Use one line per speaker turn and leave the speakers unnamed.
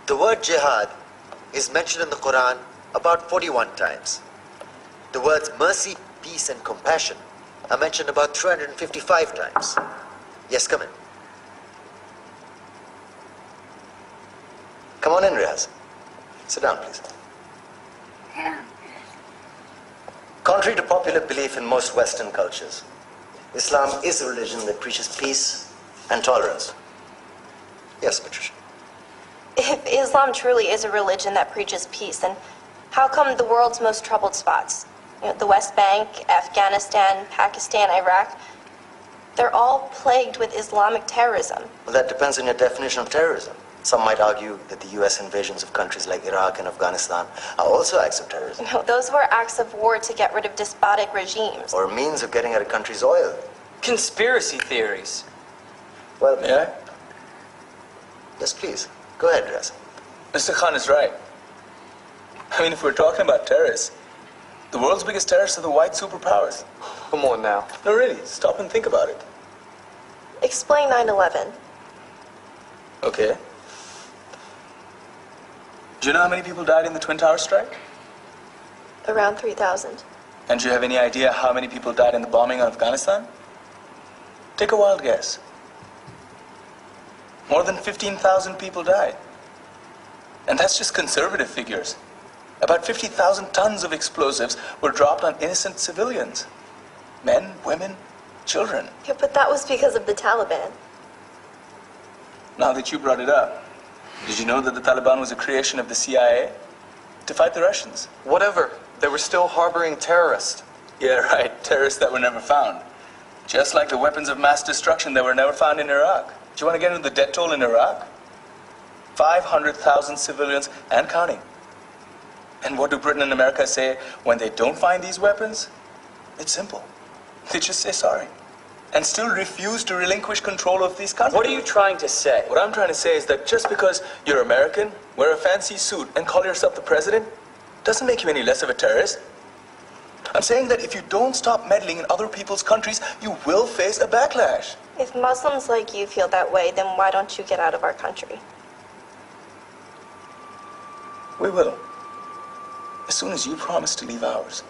The word jihad is mentioned in the Quran about 41 times. The words mercy, peace, and compassion are mentioned about 355 times. Yes, come in. Come on in, Riaz. Sit down, please. Contrary to popular belief in most Western cultures, Islam is a religion that preaches peace and tolerance. Yes, Patricia.
If Islam truly is a religion that preaches peace, then how come the world's most troubled spots, the West Bank, Afghanistan, Pakistan, Iraq, they're all plagued with Islamic terrorism?
Well, that depends on your definition of terrorism. Some might argue that the U.S. invasions of countries like Iraq and Afghanistan are also acts of terrorism.
No, those were acts of war to get rid of despotic regimes.
Or means of getting at a country's oil.
Conspiracy theories.
Well,
May I?
Yes, please. Go ahead, Riaz.
Mr. Khan is right. I mean, if we're talking about terrorists, the world's biggest terrorists are the white superpowers.
Come on now.
No, really, stop and think about it.
Explain 9/11.
Okay. Do you know how many people died in the Twin Towers strike?
Around 3,000.
And do you have any idea how many people died in the bombing of Afghanistan? Take a wild guess. More than 15,000 people died. And that's just conservative figures. About 50,000 tons of explosives were dropped on innocent civilians. Men, women, children.
Yeah, but that was because of the Taliban.
Now that you brought it up, did you know that the Taliban was a creation of the CIA to fight the Russians?
Whatever. They were still harboring terrorists.
Yeah, right. Terrorists that were never found. Just like the weapons of mass destruction that were never found in Iraq. Do you want to get into the death toll in Iraq? 500,000 civilians and counting. And what do Britain and America say when they don't find these weapons? It's simple. They just say sorry. And still refuse to relinquish control of these countries.
What are you trying to say?
What I'm trying to say is that just because you're American, wear a fancy suit, and call yourself the president, doesn't make you any less of a terrorist. I'm saying that if you don't stop meddling in other people's countries, you will face a backlash.
If Muslims like you feel that way, then why don't you get out of our country?
We will. As soon as you promise to leave ours.